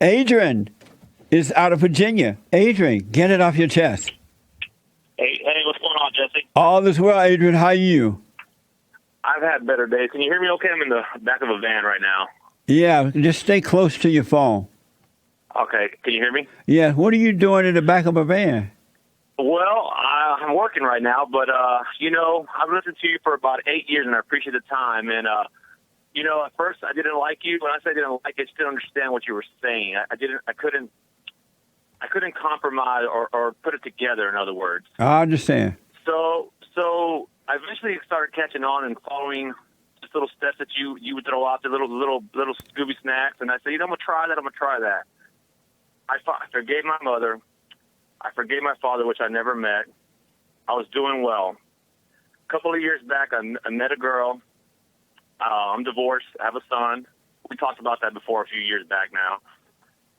Adrian is out of Virginia. Adrian, get it off your chest. Hey, what's going on, Jesse? All is well, Adrian. How are you? I've had better days. Can you hear me okay? I'm in the back of a van right now. Yeah, just stay close to your phone. Okay, can you hear me? Yeah, what are you doing in the back of a van? Well, I'm working right now, but, I've listened to you for about 8 years, and I appreciate the time. And, at first I didn't like you. When I say I didn't like it, I just didn't understand what you were saying. I couldn't compromise or put it together, in other words. I understand. So I eventually started catching on and following just little steps that you would throw out, the little Scooby snacks, and I said, I'm gonna try that. I forgave my mother. I forgave my father, which I never met. I was doing well. A couple of years back, I met a girl. I'm divorced. I have a son. We talked about that before a few years back now.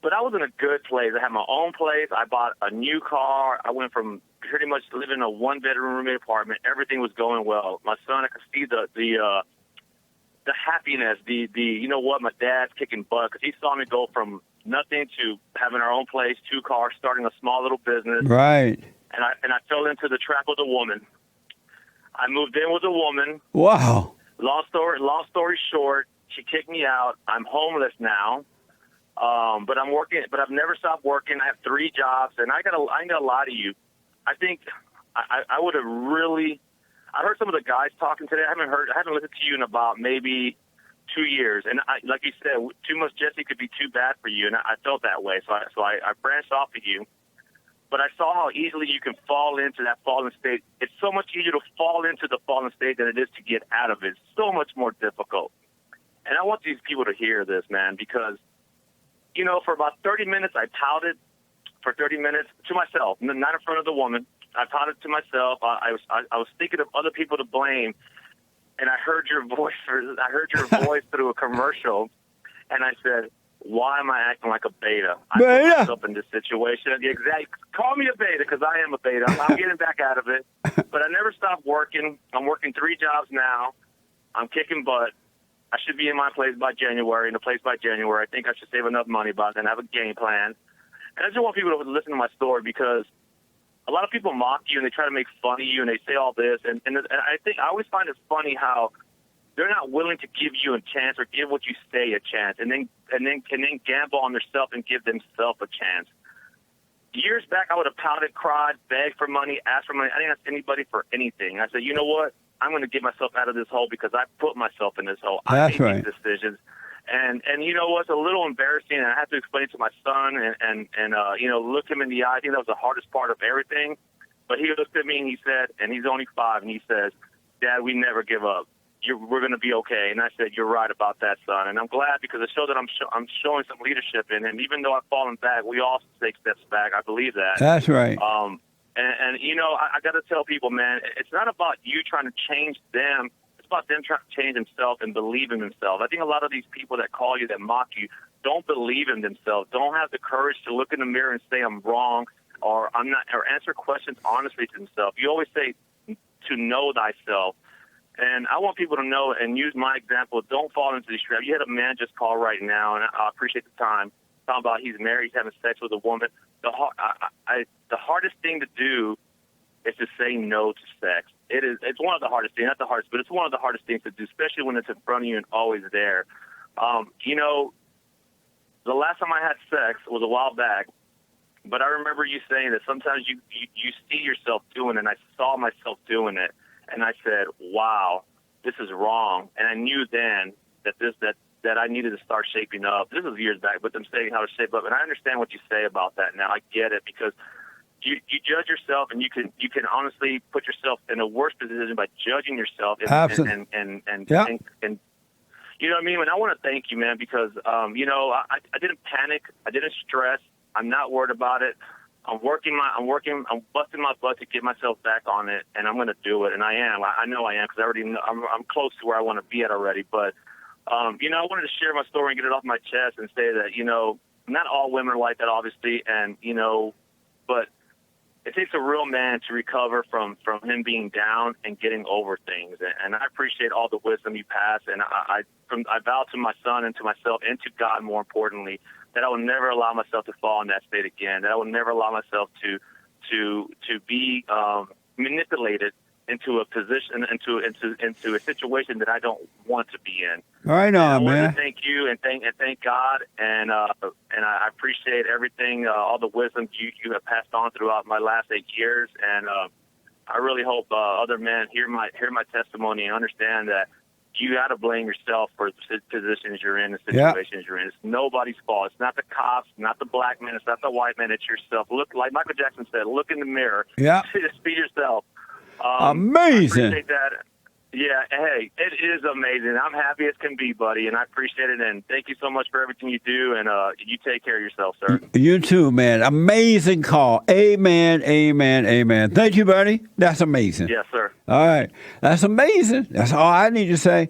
But I was in a good place. I had my own place. I bought a new car. I went from pretty much living in a one-bedroom roommate apartment. Everything was going well. My son, I could see the happiness. You know what? My dad's kicking butt because he saw me go from nothing to having our own place, 2 cars, starting a small little business. Right. And I fell into the trap of a woman. I moved in with a woman. Wow. Long story short, she kicked me out. I'm homeless now. But I'm working, but I've never stopped working. I have 3 jobs, and I ain't gonna lie to you. I think I would have really. I heard some of the guys talking today. I haven't listened to you in about maybe 2 years, and like you said, too much Jesse could be too bad for you, and I felt that way. So I branched off of you, but I saw how easily you can fall into that fallen state. It's so much easier to fall into the fallen state than it is to get out of it. It's so much more difficult, and I want these people to hear this, man, because. For about 30 minutes, I pouted for 30 minutes to myself, not in front of the woman. I pouted to myself. I was thinking of other people to blame, and I heard your voice. I heard your voice through a commercial, and I said, "Why am I acting like a beta? I put myself in this situation." Exactly. Call me a beta because I am a beta. I'm getting back out of it, but I never stopped working. I'm working 3 jobs now. I'm kicking butt. I should be in my place by January, in a place by January. I think I should save enough money by then, have a game plan. And I just want people to listen to my story because a lot of people mock you and they try to make fun of you and they say all this. And I always find it funny how they're not willing to give you a chance or give what you say a chance and then gamble on themselves and give themselves a chance. Years back, I would have pouted, cried, begged for money, asked for money. I didn't ask anybody for anything. I said, you know what? I'm going to get myself out of this hole because I put myself in this hole. I made these decisions. And you know what's a little embarrassing, and I have to explain it to my son and look him in the eye. I think that was the hardest part of everything. But he looked at me and he said, and he's only 5, and he says, "Dad, we never give up. We're going to be okay." And I said, "You're right about that, son." And I'm glad because it shows that I'm showing some leadership in him. Even though I've fallen back, we all take steps back. I believe that. That's right. I got to tell people, man, it's not about you trying to change them. It's about them trying to change themselves and believe in themselves. I think a lot of these people that call you, that mock you, don't believe in themselves, don't have the courage to look in the mirror and say I'm wrong or I'm not, or answer questions honestly to themselves. You always say to know thyself. And I want people to know and use my example. Don't fall into these traps. You had a man just call right now, and I appreciate the time. Talking about he's married, he's having sex with a woman. The hardest thing to do is to say no to sex. It's one of the hardest things, not the hardest, but it's one of the hardest things to do, especially when it's in front of you and always there. The last time I had sex was a while back, but I remember you saying that sometimes you see yourself doing it, and I saw myself doing it, and I said, wow, this is wrong. And I knew then that I needed to start shaping up. This was years back, but I'm saying how to shape up. And I understand what you say about that now. I get it because you judge yourself, and you can honestly put yourself in a worse position by judging yourself. Absolutely. And you know what I mean? And I want to thank you, man, because I didn't panic. I didn't stress. I'm not worried about it. I'm busting my butt to get myself back on it, and I'm going to do it. And I am. I know I am because I already know, I'm close to where I want to be at already. But I wanted to share my story and get it off my chest and say that, not all women are like that, obviously, and, but it takes a real man to recover from him being down and getting over things. And I appreciate all the wisdom you pass, and I vow to my son and to myself and to God, more importantly, that I will never allow myself to fall in that state again. That I will never allow myself to be manipulated into a position, into a situation that I don't want to be in. Right And I on, wanted man. to thank you and thank God, and I appreciate everything, all the wisdom you have passed on throughout my last 8 years, and I really hope other men hear my testimony and understand that you got to blame yourself for the positions you're in, the situations you're in. It's nobody's fault. It's not the cops, not the black man, it's not the white man. It's yourself. Look, like Michael Jackson said, look in the mirror. Yeah. Just be yourself. Amazing. I appreciate that. Yeah, hey, it is amazing. I'm happy as can be, buddy, and I appreciate it. And thank you so much for everything you do. And you take care of yourself, sir. You too, man. Amazing call. Amen, amen, amen. Thank you, buddy. That's amazing. Yes, sir. All right. That's amazing. That's all I need to say.